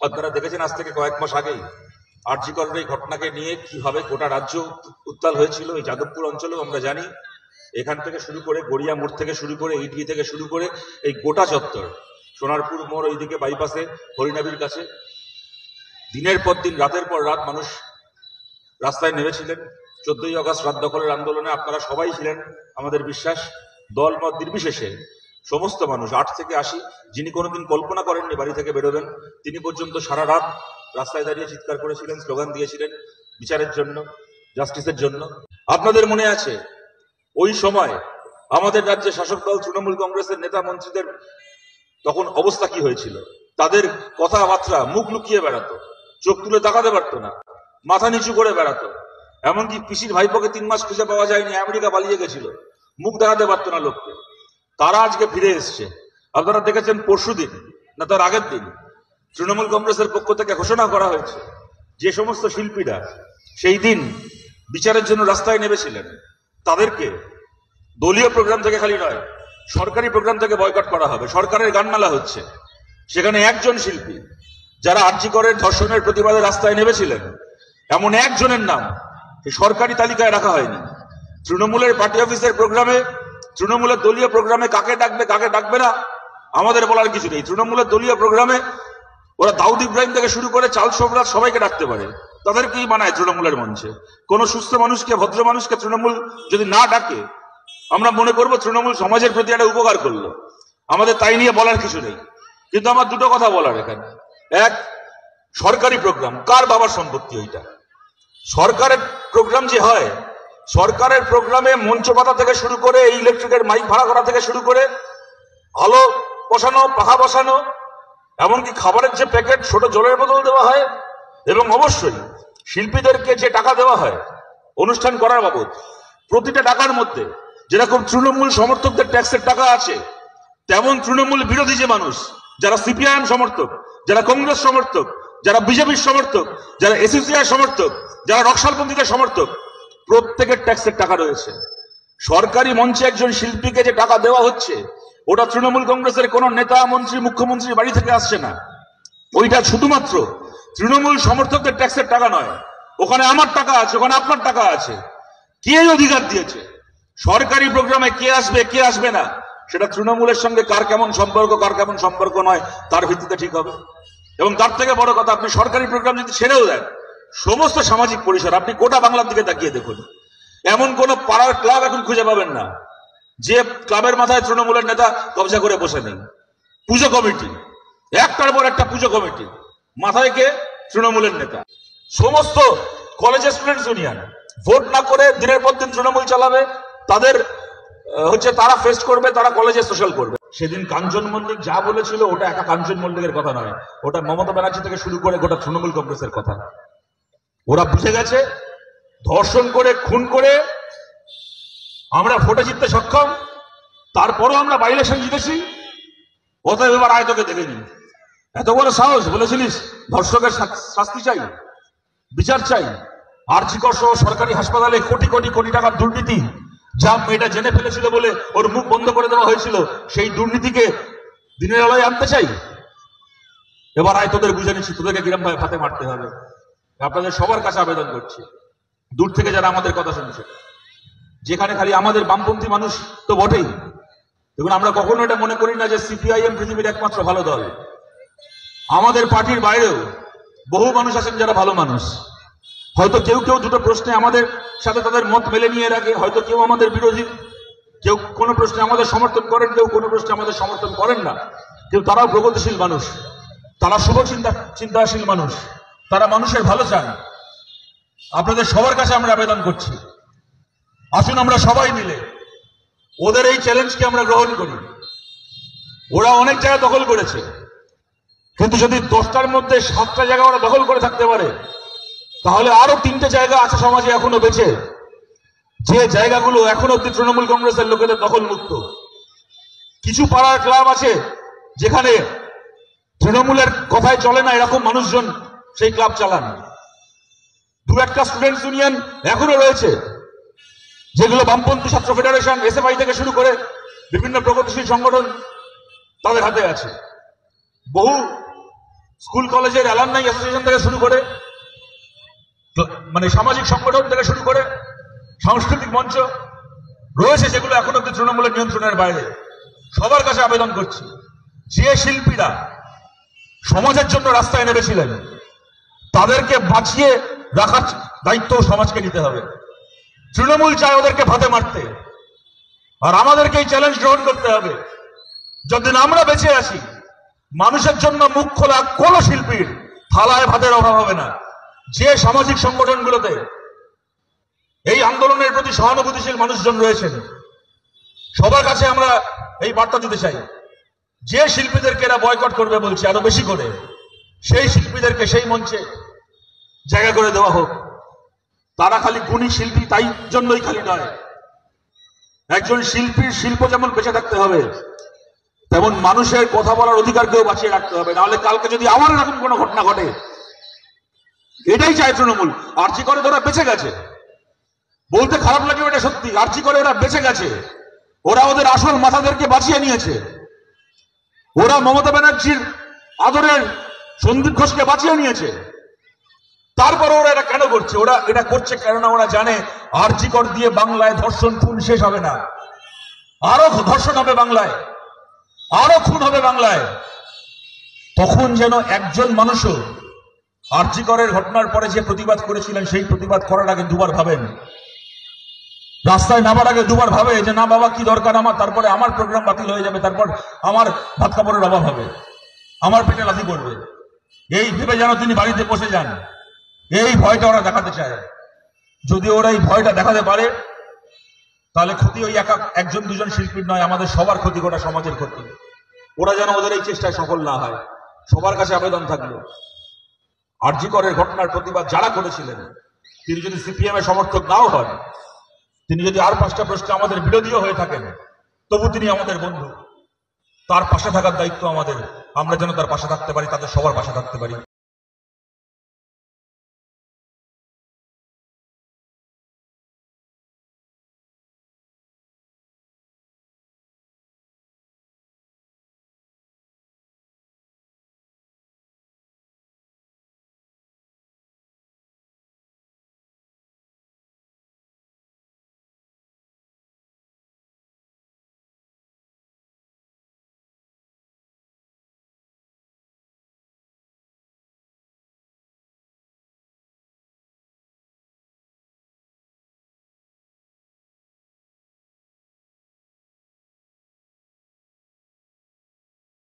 আপনারা দেখেছেন আজ থেকে কয়েক মাস আগেই আরজি করের এই ঘটনাকে নিয়ে কিভাবে গোটা রাজ্য উত্তাল হয়েছিল। এই যাদবপুর অঞ্চলেও আমরা জানি, এখান থেকে শুরু করে গড়িয়া মোড় থেকে শুরু করে ইডি থেকে শুরু করে এই গোটা চত্বর, সোনারপুর মোড়, ওইদিকে বাইপাসে হরিনাবির কাছে দিনের পর দিন, রাতের পর রাত মানুষ রাস্তায় নেমেছিলেন। 14ই আগস্ট রাত দখলের আন্দোলনে আপনারা সবাই ছিলেন, আমাদের বিশ্বাস। দল মত নির্বিশেষে সমস্ত মানুষ 8 থেকে 80, যিনি কোনোদিন কল্পনা করেননি বাড়ি থেকে বেরোবেন, তিনি পর্যন্ত সারা রাত রাস্তায় দাঁড়িয়ে চিৎকার করেছিলেন, স্লোগান দিয়েছিলেন বিচারের জন্য, জাস্টিসের জন্য। আপনাদের মনে আছে ওই সময় আমাদের রাজ্যে শাসক দল তৃণমূল কংগ্রেসের নেতা মন্ত্রীদের তখন অবস্থা কি হয়েছিল? তাদের কথাবার্তা মুখ লুকিয়ে বেড়াতো, চোখ তুলে তাকাতে পারতো না, মাথা নিচু করে বেড়াতো। এমনকি পিসির ভাইপোকে 3 মাস খুঁজে পাওয়া যায়নি, আমেরিকা পালিয়ে গেছিল, মুখ দেখাতে পারতো না লোককে। তারা আজকে ফিরে এসছে। আপনারা দেখেছেন পরশুদিন না তার আগের দিন তৃণমূল কংগ্রেসের পক্ষ থেকে ঘোষণা করা হয়েছে যে সমস্ত শিল্পীরা সেই দিন বিচারের জন্য রাস্তায় নেমেছিলেন তাদেরকে দলীয় প্রোগ্রাম থেকে খালি নয়, সরকারি প্রোগ্রাম থেকে বয়কট করা হবে। সরকারের গানমেলা হচ্ছে, সেখানে একজন শিল্পী যারা আরজি করের ধর্ষণের প্রতিবাদে রাস্তায় নেমেছিলেন, এমন একজনের নাম সরকারি তালিকায় রাখা হয়নি। তৃণমূলের পার্টি অফিসের প্রোগ্রামে, তৃণমূলের দলীয় প্রোগ্রামে কাকে ডাকবে কাকে ডাকবে না আমাদের বলার কিছু নেই। তৃণমূলের দলীয় প্রোগ্রামে ওরা দাউদ ইব্রাহিম থেকে শুরু করে চাল সোবরাজ সবাইকে ডাকতে পারে, তাদেরকেই মানায় তৃণমূলের মঞ্চে। কোন সুস্থ মানুষকে, ভদ্র মানুষকে তৃণমূল যদি না ডাকে, আমরা মনে করবো তৃণমূল সমাজের প্রতি একটা উপকার করলো। আমাদের তাই নিয়ে বলার কিছু নেই। কিন্তু আমার দুটো কথা বলার এখানে। এক, সরকারি প্রোগ্রাম কার বাবার সম্পত্তি? ওইটা সরকারের প্রোগ্রাম যে হয়, সরকারের প্রোগ্রামে মঞ্চ পাতা থেকে শুরু করে ইলেকট্রিকের মাইক ভাড়া করা থেকে শুরু করে আলো বসানো, পাখা বসানো, এমনকি খাবারের যে প্যাকেট, ছোট জলের বোতল দেওয়া হয়, এবং অবশ্যই শিল্পীদেরকে যে টাকা দেওয়া হয় অনুষ্ঠান করার বাবদ, প্রতিটা টাকার মধ্যে যেরকম তৃণমূল সমর্থকদের ট্যাক্সের টাকা আছে, তেমন তৃণমূল বিরোধী যে মানুষ, যারা সিপিআইএম সমর্থক, যারা কংগ্রেস সমর্থক, যারা বিজেপির সমর্থক, যারা এসইউসিআই সমর্থক, যারা নকশালপন্থীদের সমর্থক, প্রত্যেকের ট্যাক্সের টাকা রয়েছে। সরকারি মঞ্চে একজন শিল্পীকে যে টাকা দেওয়া হচ্ছে, ওটা তৃণমূল কংগ্রেসের কোন নেতা, মন্ত্রী, মুখ্যমন্ত্রীর বাড়ি থেকে আসছে না। ওইটা শুধুমাত্র তৃণমূল সমর্থকদের ট্যাক্সের টাকা নয়। ওখানে আমার টাকা আছে, ওখানে আপনার টাকা আছে। কে অধিকার দিয়েছে? সরকারি প্রোগ্রামে কে আসবে কে আসবে না, সেটা তৃণমূলের সঙ্গে কার কেমন সম্পর্ক, কার কেমন সম্পর্ক নয়, তার ভিত্তিতে ঠিক হবে। এবং তার থেকে বড় কথা, আপনি সরকারি প্রোগ্রাম যদি ছেড়েও দেন, সমস্ত সামাজিক পরিসর আপনি গোটা বাংলার দিকে তাকিয়ে দেখুন, এমন কোন পাড়ার ক্লাব এখন খুঁজে পাবেন না যে ক্লাবের মাথায় তৃণমূলের নেতা কবজা করে বসে নেই। পুজো কমিটি, একটার পর একটা পুজো কমিটি, মাথায় কে? তৃণমূলের নেতা। সমস্ত কলেজের স্টুডেন্টস ইউনিয়ন ভোট না করে দিনের পর দিন তৃণমূল চালাবে, তাদের তারা ফেস্ট করবে, তারা কলেজে সোশ্যাল করবে। সেদিন কাঞ্চন মল্লিক যা বলেছিল, ওটা একা কাঞ্চন মল্লিকের কথা নয়, ওটা মমতা ব্যানার্জি থেকে শুরু করে গোটা তৃণমূল কংগ্রেসের কথা। ওরা বুঝে গেছে ধর্ষণ করে, খুন করে আমরা ভোটে জিততে সক্ষম, তারপরও আমরা বাই ইলেকশন জিতেছি, অতএব এবার আয় তোকে দেখে নি। এত বড় সাহস, বলেছিলিস ধর্ষকের শাস্তি চাই, বিচার চাই। আরজি কর সহ সরকারি হাসপাতালে কোটি কোটি কোটি টাকার দুর্নীতি, যা মেয়েটা জেনে ফেলেছিল বলে ওর মুখ বন্ধ করে দেওয়া হয়েছিল, সেই দুর্নীতিকে দিনের আলোয় আনতে চাই। এবার আয় তোদের বুঝে নিচ্ছি, তোদেরকে কিরম ভাবে হাতে মারতে হবে। আপনাদের সবার কাছে আবেদন করছি, দূর থেকে যারা আমাদের কথা শুনছে, যেখানে খালি আমাদের বামপন্থী মানুষ তো বটেই, দেখুন আমরা কখনো এটা মনে করি না যে সিপিআইএম পৃথিবীর একমাত্র ভালো দল। আমাদের পার্টির বাইরেও বহু মানুষ আছেন যারা ভালো মানুষ। হয়তো কেউ কেউ দুটো প্রশ্নে আমাদের সাথে তাদের মত মেলে নিয়ে রাখে, হয়তো কেউ আমাদের বিরোধী, কেউ কোনো প্রশ্নে আমাদের সমর্থন করেন, কেউ কোনো প্রশ্নে আমাদের সমর্থন করেন না। কিন্তু তারাও প্রগতিশীল মানুষ, তারা শুভ চিন্তাশীল মানুষ, তারা মানুষের ভালো চান। আপনাদের সবার কাছে আমরা আবেদন করছি, আসুন আমরা সবাই মিলে ওদের এই চ্যালেঞ্জকে আমরা গ্রহণ করি। ওরা অনেক জায়গা দখল করেছে, কিন্তু যদি 10টার মধ্যে 7টা জায়গা ওরা দখল করে থাকতে পারে, তাহলে আরো 3টে জায়গা আছে সমাজে এখনো বেঁচে, যে জায়গাগুলো এখনো অব্দি তৃণমূল কংগ্রেসের লোকেদের দখল মুক্ত। কিছু পাড়ার ক্লাব আছে যেখানে তৃণমূলের কথায় চলে না এরকম মানুষজন সেই ক্লাব চালান। 2-1টা স্টুডেন্টস ইউনিয়ন এখনো রয়েছে, যেগুলো বামপন্থী ছাত্র ফেডারেশন, এসএফআই থেকে শুরু করে বিভিন্ন প্রগতিশীল সংগঠন তাদের হাতে আছে। বহু স্কুল কলেজের অ্যালামনাই অ্যাসোসিয়েশন থেকে শুরু করে মানে সামাজিক সংগঠন থেকে শুরু করে সাংস্কৃতিক মঞ্চ রয়েছে, যেগুলো এখন অব্দি তৃণমূলের নিয়ন্ত্রণের বাইরে। সবার কাছে আবেদন করছি, যে শিল্পীরা সমাজের জন্য রাস্তায় নেমেছিলেন তাদেরকে বাঁচিয়ে রাখার দায়িত্ব সমাজকে নিতে হবে। তৃণমূল চায় ওদেরকে ভাতে মারতে, আর আমাদেরকে এই চ্যালেঞ্জ গ্রহণ করতে হবে। যতদিন আমরা বেঁচে আছি, মানুষের জন্য মুখ খোলা কোন শিল্পীর থালায় ভাতের অভাব হবে না। যে সামাজিক সংগঠনগুলোতে এই আন্দোলনের প্রতি সহানুভূতিশীল মানুষজন রয়েছেন, সবার কাছে আমরা এই বার্তা দিতে চাই, যে শিল্পীদেরকে এরা বয়কট করবে বলছে আরো বেশি করে, সেই শিল্পীদেরকে সেই মঞ্চে জায়গা করে দেওয়া হোক। তারা খালি গুণী শিল্পী তাই জন্যই খালি নয়, একজন শিল্পীর শিল্প যেমন বেঁচে থাকতে হবে, তেমন মানুষের কথা বলার অধিকারকেও বাঁচিয়ে রাখতে হবে। নাহলে কালকে যদি আবার এরকম কোনো ঘটনা ঘটে, এটাই চায় তৃণমূল। আরজি করে ওরা বেঁচে গেছে, বলতে খারাপ লাগে এটা সত্যি। আরজি করে ওরা বেঁচে গেছে, ওরা ওদের আসল মাথাদেরকে বাঁচিয়ে নিয়েছে। ওরা মমতা ব্যানার্জির আদরের সন্দীপ ঘোষকে বাঁচিয়ে নিয়েছে। তারপরে ওরা এটা কেন করছে? ওরা এটা করছে কেননা ওরা জানে আরজি কর দিয়ে বাংলায় ধর্ষণ খুন শেষ হবে না, আরো ধর্ষণ হবে বাংলায়, আরো খুন হবে বাংলায়। তখন যেন একজন মানুষও আরজি করের ঘটনার পরে যে প্রতিবাদ করেছিলেন, সেই প্রতিবাদ করার আগে দুবার ভাবেন, রাস্তায় নামার আগে দুবার ভাবে যে না বাবা কি দরকার আমার, তারপরে আমার প্রোগ্রাম বাতিল হয়ে যাবে, তারপর আমার ভাত কাপড়ের অভাব হবে, আমার পেটে লাথি পড়বে, এই ভেবে যেন তিনি বাড়িতে বসে যান। এই ভয়টা ওরা দেখাতে চায়। যদি ওরা এই ভয়টা দেখাতে পারে, তাহলে ক্ষতি ওই একজন দুজন শিল্পীর নয়, আমাদের সবার ক্ষতি, গোটা সমাজের ক্ষতি। ওরা যেন ওদের এই চেষ্টায় সফল না হয়। সবার কাছে আবেদন থাকলো, আরজি করের ঘটনার প্রতিবাদ যারা করেছিলেন, তিনি যদি সিপিএম এর সমর্থক নাও হন, তিনি যদি আর 5টা প্রশ্নে আমাদের বিরোধীও হয়ে থাকেন, তবু তিনি আমাদের বন্ধু। তার পাশে থাকার দায়িত্ব আমাদের। আমরা যেন তার পাশে থাকতে পারি, তাদের সবার পাশে থাকতে পারি।